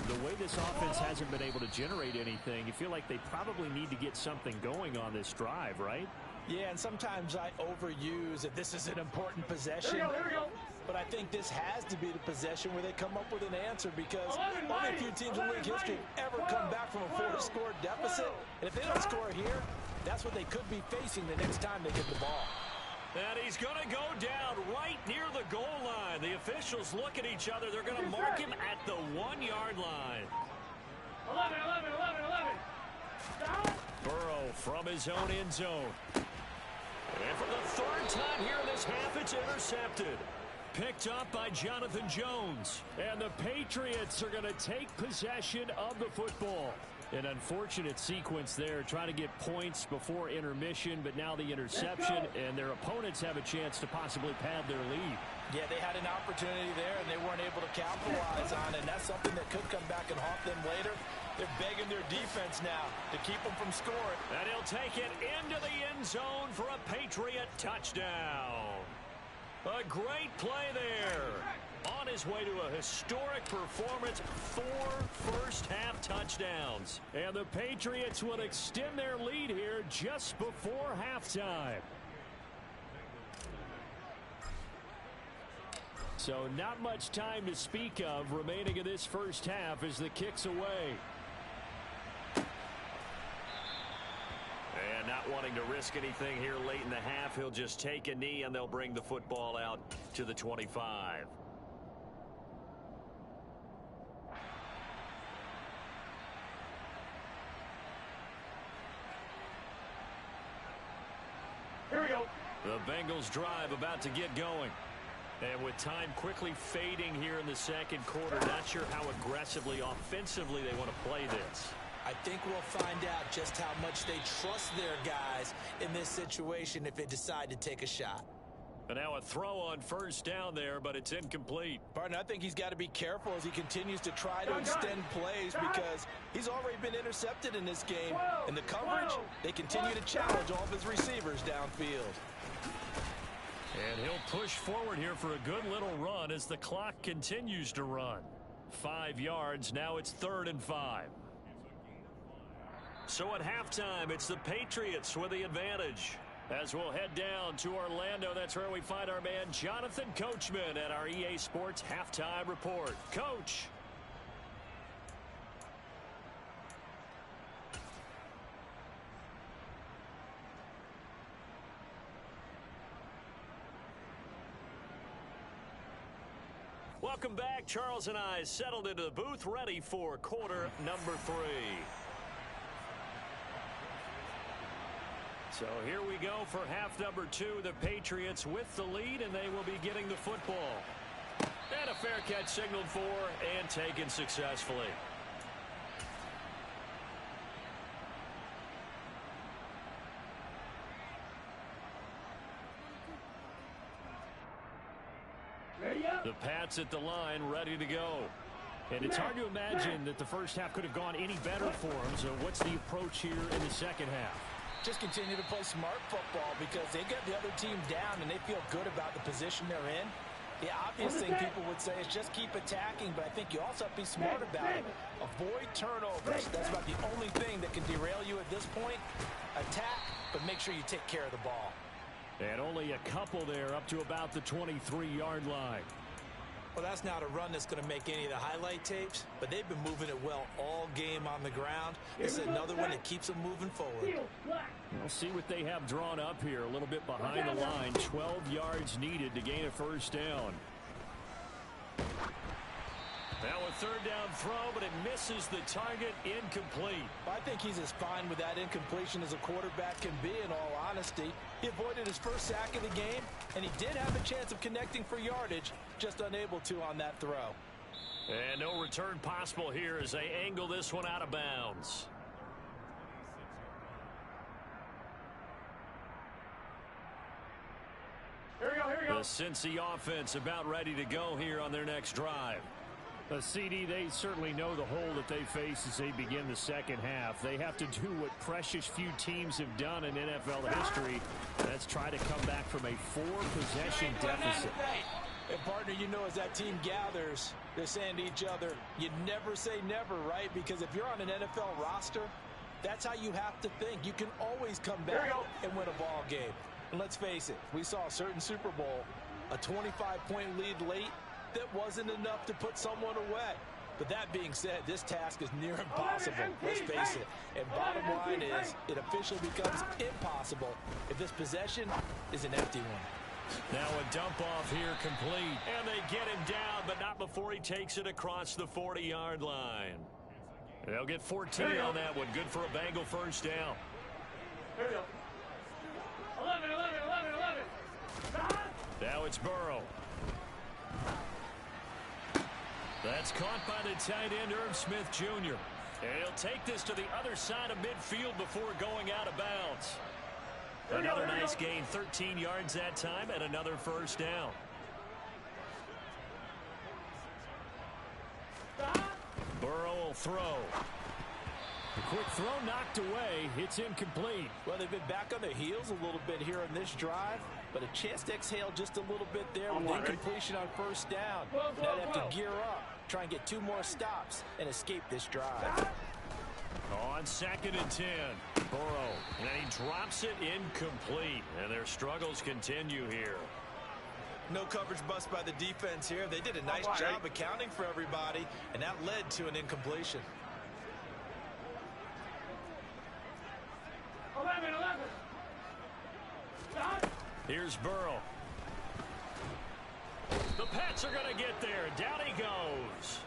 the way this offense hasn't been able to generate anything, you feel like they probably need to get something going on this drive, right? Yeah, and sometimes I overuse that this is an important possession. Here we go. But I think this has to be the possession where they come up with an answer because only a few teams in league history have ever come back from a 4-score deficit. And if they don't score here, that's what they could be facing the next time they get the ball. And he's going to go down right near the goal line. The officials look at each other. They're going to mark him at the 1-yard line. 11. Stop. Burrow from his own end zone. And for the 3rd time here in this half, it's intercepted. Picked up by Jonathan Jones. And the Patriots are going to take possession of the football. An unfortunate sequence there, trying to get points before intermission, but now the interception, and their opponents have a chance to possibly pad their lead. Yeah, they had an opportunity there, and they weren't able to capitalize on it, and that's something that could come back and haunt them later. They're begging their defense now to keep them from scoring. And he'll take it into the end zone for a Patriot touchdown. A great play there. On his way to a historic performance, 4 first-half touchdowns. And the Patriots will extend their lead here just before halftime. So not much time to speak of remaining in this first half as the kick's away. And not wanting to risk anything here late in the half, he'll just take a knee and they'll bring the football out to the 25. Here we go. The Bengals drive about to get going. And with time quickly fading here in the second quarter, not sure how aggressively, offensively they want to play this. I think we'll find out just how much they trust their guys in this situation if they decide to take a shot. And now a throw on first down there, but it's incomplete. Partner, I think he's got to be careful as he continues to try to extend plays because he's already been intercepted in this game. In the coverage, they continue to challenge all of his receivers downfield. And he'll push forward here for a good little run as the clock continues to run. 5 yards, now it's 3rd and 5. So at halftime, it's the Patriots with the advantage. As we'll head down to Orlando, that's where we find our man Jonathan Coachman at our EA Sports Halftime Report. Coach. Welcome back. Charles and I settled into the booth, ready for quarter number 3. So here we go for half number 2. The Patriots with the lead, and they will be getting the football. And a fair catch signaled for and taken successfully. The Pats at the line, ready to go. And it's hard to imagine that the first half could have gone any better for them. So what's the approach here in the second half? Just continue to play smart football because they get the other team down and they feel good about the position they're in. The obvious thing people would say is just keep attacking, but I think you also have to be smart about it. Avoid turnovers. That's about the only thing that can derail you at this point. Attack, but make sure you take care of the ball. And only a couple there up to about the 23-yard line. Well, that's not a run that's going to make any of the highlight tapes, but they've been moving it well all game on the ground. This is another one that keeps them moving forward. We'll see what they have drawn up here a little bit behind the line. 12 yards needed to gain a first down. Now a third down throw, but it misses the target, incomplete. I think he's as fine with that incompletion as a quarterback can be, in all honesty. He avoided his first sack of the game, and he did have a chance of connecting for yardage, just unable to on that throw. And no return possible here as they angle this one out of bounds. Here we go. The Cincy offense about ready to go here on their next drive. A CD, they certainly know the hole that they face as they begin the second half. They have to do what precious few teams have done in NFL history. That's try to come back from a 4-possession deficit. And, partner, you know, as that team gathers, they're saying to each other, you never say never, right? Because if you're on an NFL roster, that's how you have to think. You can always come back and win a ball game. And let's face it, we saw a certain Super Bowl, a 25-point lead late, that wasn't enough to put someone away. But that being said, this task is near impossible. Let's face it. And bottom line is, it officially becomes impossible if this possession is an empty one. Now a dump off here complete. And they get him down, but not before he takes it across the 40-yard line. They'll get 14 on that one. Good for a Bengal first down. Here we go. 11. Now it's Burrow. That's caught by the tight end, Irv Smith Jr. And he'll take this to the other side of midfield before going out of bounds. Another nice gain, 13 yards that time, and another first down. Burrow will throw. A quick throw knocked away. It's incomplete. Well, they've been back on their heels a little bit here on this drive, but a chance to exhale just a little bit there with incompletion on first down. Now they have to gear up, try and get 2 more stops, and escape this drive. On 2nd and 10, Burrow, and he drops it incomplete, and their struggles continue here. No coverage bust by the defense here. They did a nice job accounting for everybody, and that led to an incompletion. 11. Here's Burrow. The Pats are going to get there. Down he goes.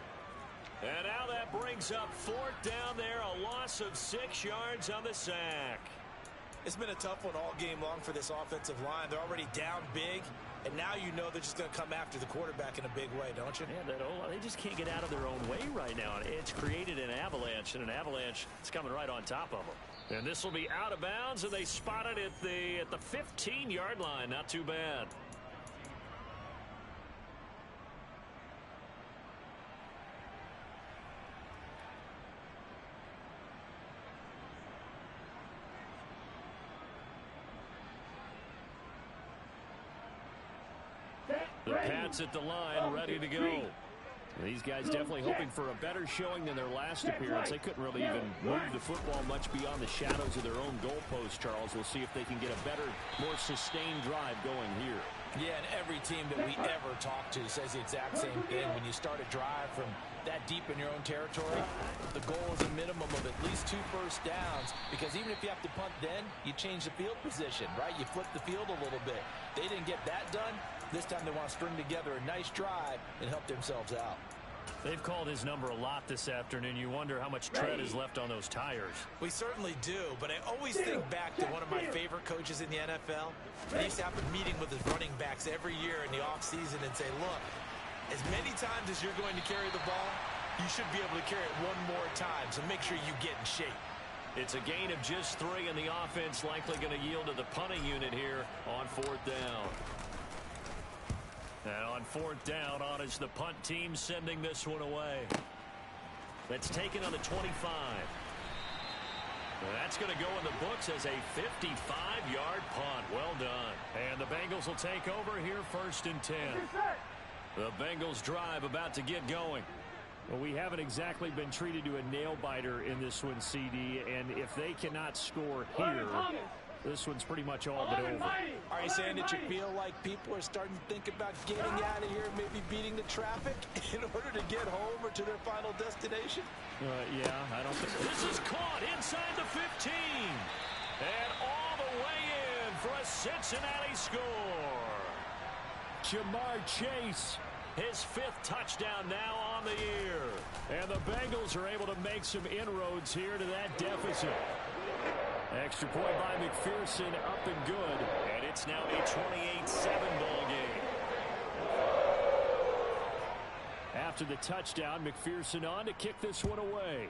And now that brings up 4th down there, a loss of 6 yards on the sack. It's been a tough one all game long for this offensive line. They're already down big, and now you know they're just going to come after the quarterback in a big way, don't you? Yeah, they just can't get out of their own way right now. It's created an avalanche, and an avalanche is coming right on top of them. And this will be out of bounds, and they spot it at the 15-yard line. Not too bad. The Pats at the line, ready to go. These guys definitely hoping for a better showing than their last appearance. They couldn't really even move the football much beyond the shadows of their own goalpost, Charles. We'll see if they can get a better, more sustained drive going here. Yeah, and every team that we ever talk to says the exact same thing. When you start a drive from that deep in your own territory, the goal is a minimum of at least 2 first downs, because even if you have to punt then, you change the field position, right? You flip the field a little bit. They didn't get that done. This time they want to string together a nice drive and help themselves out. They've called his number a lot this afternoon. You wonder how much tread is left on those tires. We certainly do, but I always think back to one of my favorite coaches in the NFL. He used to have a meeting with his running backs every year in the offseason and say, look, as many times as you're going to carry the ball, you should be able to carry it 1 more time, so make sure you get in shape. It's a gain of just 3, and the offense likely going to yield to the punting unit here on 4th down. And on 4th down, on is the punt team sending this one away. That's taken on the 25. That's going to go in the books as a 55-yard punt. Well done. And the Bengals will take over here 1st and 10. The Bengals drive about to get going. Well, we haven't exactly been treated to a nail-biter in this one, CD, and if they cannot score here, this one's pretty much all but over. Are you saying that you feel like people are starting to think about getting out of here, maybe beating the traffic in order to get home or to their final destination? Yeah, I don't think this is caught inside the 15. And all the way in for a Cincinnati score. Jamar Chase. His 5th touchdown now on the year. And the Bengals are able to make some inroads here to that deficit. Extra point by McPherson, up and good. And it's now a 28-7 ball game. After the touchdown, McPherson on to kick this one away.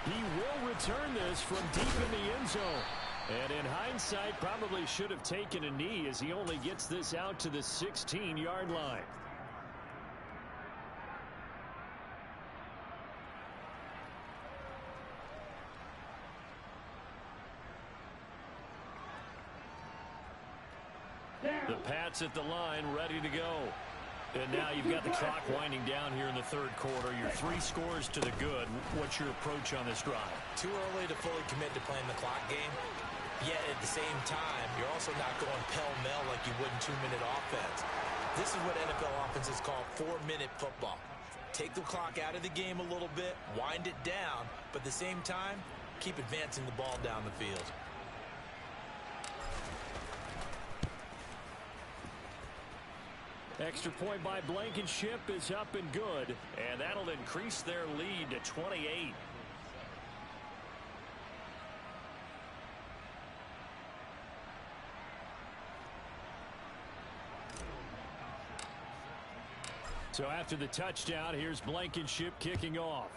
He will return this from deep in the end zone. And in hindsight, probably should have taken a knee as he only gets this out to the 16-yard line. The Pats at the line, ready to go. And now you've got the clock winding down here in the third quarter. You're 3 scores to the good. What's your approach on this drive? Too early to fully commit to playing the clock game. Yet at the same time, you're also not going pell-mell like you would in 2-minute offense. This is what NFL offenses call 4-minute football. Take the clock out of the game a little bit, wind it down, but at the same time, keep advancing the ball down the field. Extra point by Blankenship is up and good, and that'll increase their lead to 28. So after the touchdown, here's Blankenship kicking off.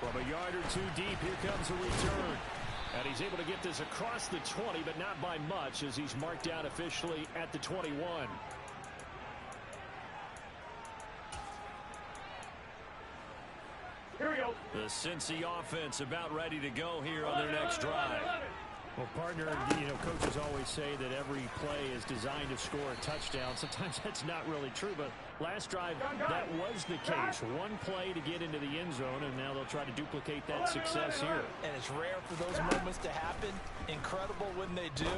From a yard or 2 deep, here comes a return. And he's able to get this across the 20, but not by much, as he's marked out officially at the 21. Here we go. The Cincy offense about ready to go here on their next drive. Well, partner, coaches always say that every play is designed to score a touchdown. Sometimes that's not really true, but last drive, that was the case. One play to get into the end zone, and now they'll try to duplicate that success here. And it's rare for those moments to happen. Incredible when they do.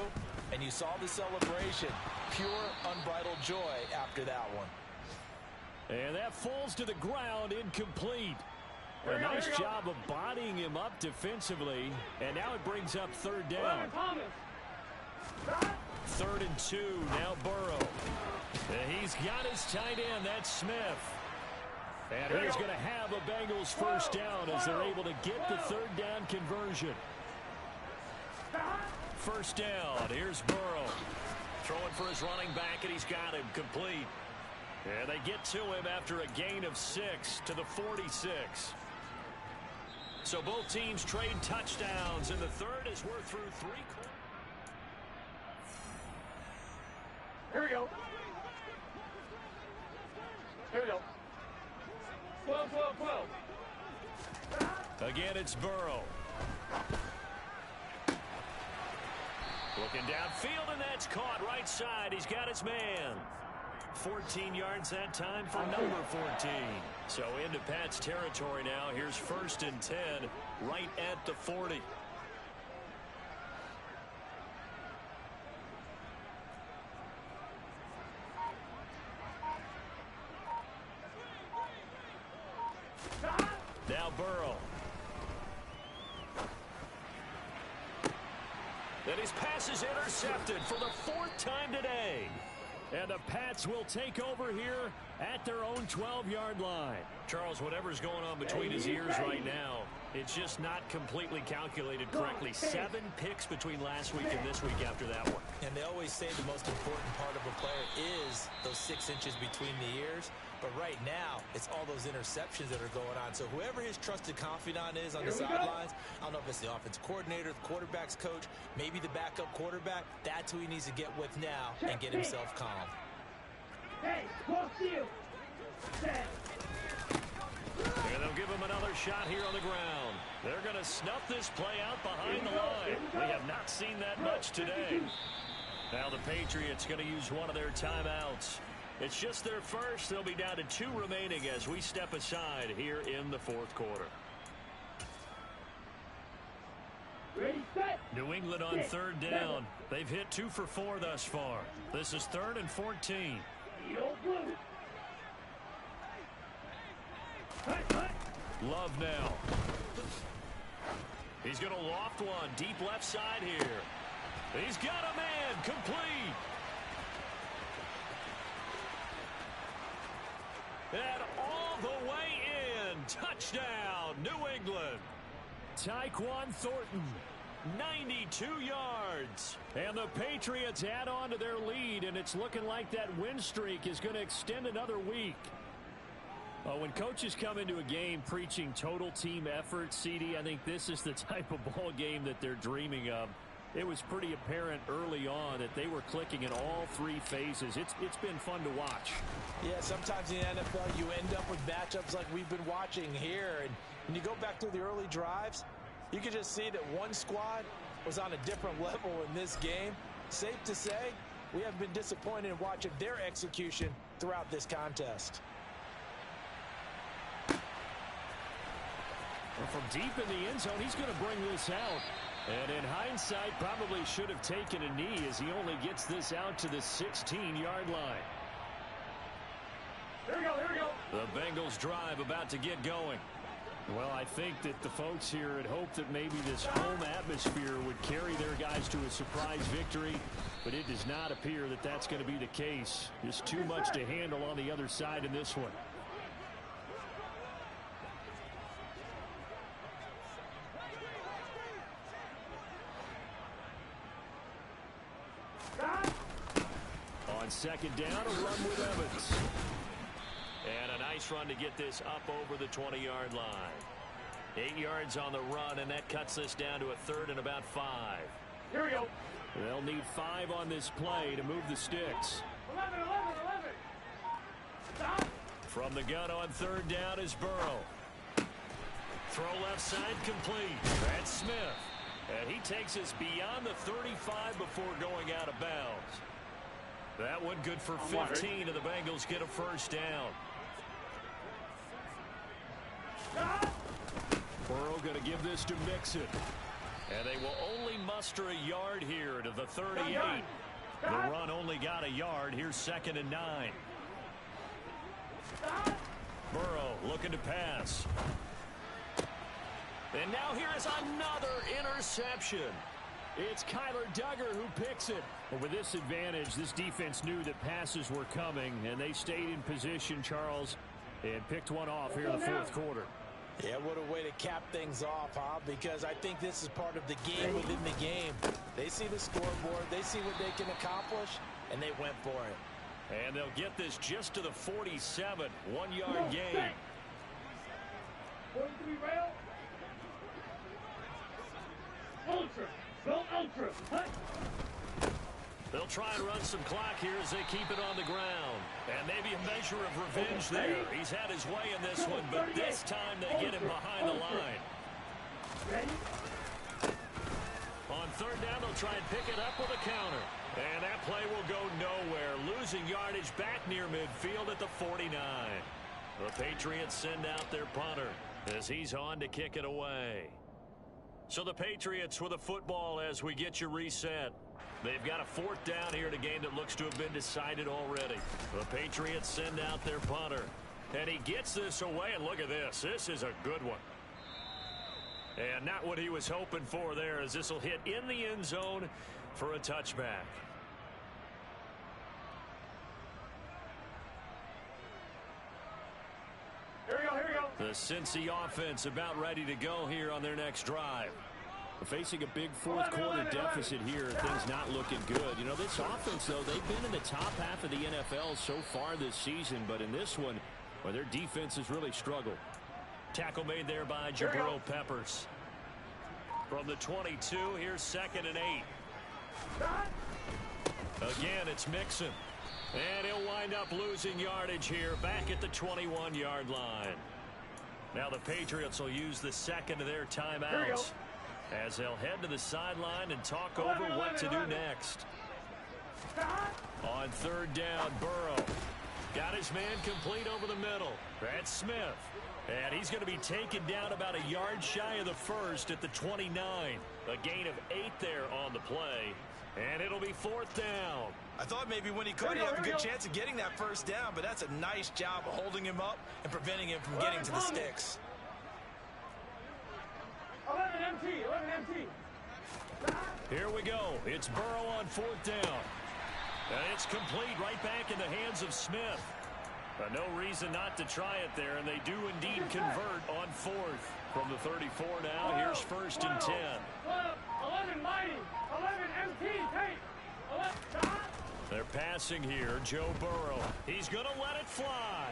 And you saw the celebration. Pure, unbridled joy after that one. And that falls to the ground, incomplete. A nice job of bodying him up defensively, and now it brings up third down. 3rd and 2, now Burrow. And he's got his tight end, that's Smith. And he's going to have a Bengals first down as they're able to get the third down conversion. First down, here's Burrow. Throwing for his running back, and he's got him complete. And they get to him after a gain of 6 to the 46. So both teams trade touchdowns in the third as we're through 3 quarters. Here we go. Here we go. 12, 12, 12. Again, it's Burrow. Looking downfield, and that's caught right side. He's got his man. 14 yards that time for number 14. So into Pat's territory now. Here's 1st and 10 right at the 40. Now Burrow. And his pass is intercepted for the 4th time today. And the Pats will take over here at their own 12-yard line. Charles, whatever's going on between his ears right now, it's just not completely calculated correctly. 7 picks between last week and this week after that one. And they always say the most important part of a player is those 6 inches between the ears. But right now, it's all those interceptions that are going on. So whoever his trusted confidant is on the sidelines, I don't know if it's the offense coordinator, the quarterback's coach, maybe the backup quarterback, that's who he needs to get with now and get himself calm. Hey, close to you. And they'll give him another shot here on the ground. They're going to snuff this play out behind the line. We have not seen that much today. Now the Patriots going to use one of their timeouts. It's just their first. They'll be down to 2 remaining as we step aside here in the 4th quarter. Ready, set. New England on 3rd down. They've hit 2 for 4 thus far. This is 3rd and 14. Love now. He's going to loft one deep left side here. He's got a man complete. And all the way in. Touchdown, New England. Tyquan Thornton, 92 yards. And the Patriots add on to their lead, and it's looking like that win streak is going to extend another week. When coaches come into a game preaching total team effort, CD, I think this is the type of ball game that they're dreaming of. It was pretty apparent early on that they were clicking in all three phases. It's been fun to watch. Yeah, sometimes in the NFL you end up with matchups like we've been watching here. And when you go back to the early drives, you can just see that one squad was on a different level in this game. Safe to say, we haven't been disappointed in watching their execution throughout this contest. From deep in the end zone, he's going to bring this out. And in hindsight, probably should have taken a knee as he only gets this out to the 16-yard line. Here we go, here we go. The Bengals drive about to get going. Well, I think that the folks here had hoped that maybe this home atmosphere would carry their guys to a surprise victory, but it does not appear that that's going to be the case. Just too much to handle on the other side in this one. On second down, a run with Evans. And a nice run to get this up over the 20-yard line. 8 yards on the run, and that cuts this down to a third and about 5. Here we go. They'll need 5 on this play to move the sticks. 11. Stop. From the gun on third down is Burrow. Throw left side complete. That's Smith. And he takes us beyond the 35 before going out of bounds. That one good for 15, and the Bengals get a first down. Burrow going to give this to Mixon. And they will only muster a yard here to the 38. The run only got a yard. Here's 2nd and 9. Burrow looking to pass. And now here is another interception. It's Kyler Duggar who picks it. But with this advantage, this defense knew that passes were coming, and they stayed in position, Charles, and picked one off here in the fourth quarter. Yeah, what a way to cap things off, huh? Because I think this is part of the game within the game. They see the scoreboard, they see what they can accomplish, and they went for it. And they'll get this just to the 47, 1-yard gain. Ultra. Go ultra. Hut. They'll try and run some clock here as they keep it on the ground. And maybe a measure of revenge there. He's had his way in this one, but this time they get him behind the line. On third down, they'll try and pick it up with a counter. And that play will go nowhere. Losing yardage back near midfield at the 49. The Patriots send out their punter as he's on to kick it away. So the Patriots with a football as we get you reset. They've got a fourth down here in a game that looks to have been decided already. The Patriots send out their punter. And he gets this away, and look at this. This is a good one. And not what he was hoping for there, as this will hit in the end zone for a touchback. Here we go. The Cincy offense about ready to go here on their next drive. Facing a big fourth quarter deficit here, things not looking good. You know, this offense, though, they've been in the top half of the NFL so far this season, but in this one, well, their defense has really struggled. Tackle made there by Jabril Peppers. From the 22, here's 2nd and 8. Again, it's Mixon. And he'll wind up losing yardage here back at the 21-yard line. Now the Patriots will use the second of their timeouts as they'll head to the sideline and talk over what to do next. On third down, Burrow got his man complete over the middle. That's Smith. And he's going to be taken down about a yard shy of the first at the 29. A gain of 8 there on the play. And it'll be fourth down. I thought maybe when he caught, he'd have a good chance of getting that first down, but that's a nice job of holding him up and preventing him from getting to the sticks. 11 MT. Here we go. It's Burrow on fourth down. And it's complete right back in the hands of Smith. No reason not to try it there, and they do indeed convert on fourth. From the 34 now, here's 1st and 10. 11 mighty. 11 MT. Take. 11. Stop. They're passing here. Joe Burrow. He's going to let it fly.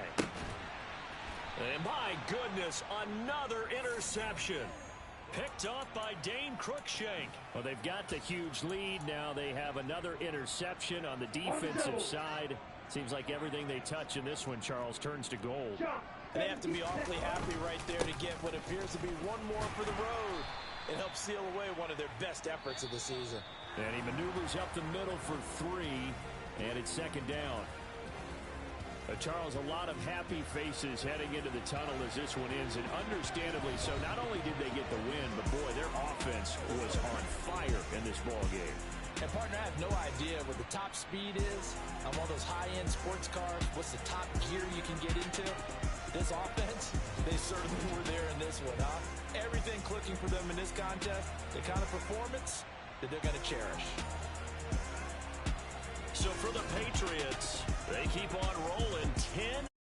And my goodness, another interception. Picked off by Dane Cruikshank. Well, they've got the huge lead. Now they have another interception on the defensive side. Seems like everything they touch in this one, Charles, turns to gold. And they have to be awfully happy right there to get what appears to be one more for the road. It helps seal away one of their best efforts of the season. And he maneuvers up the middle for 3, and it's second down. Charles, a lot of happy faces heading into the tunnel as this one ends, and understandably so. Not only did they get the win, but boy, their offense was on fire in this ball game. And partner, I have no idea what the top speed is on one of those high-end sports cars. What's the top gear you can get into? This offense, they certainly were there in this one, huh? Everything clicking for them in this contest, the kind of performance that they're going to cherish. So for the Patriots, they keep on rolling 10.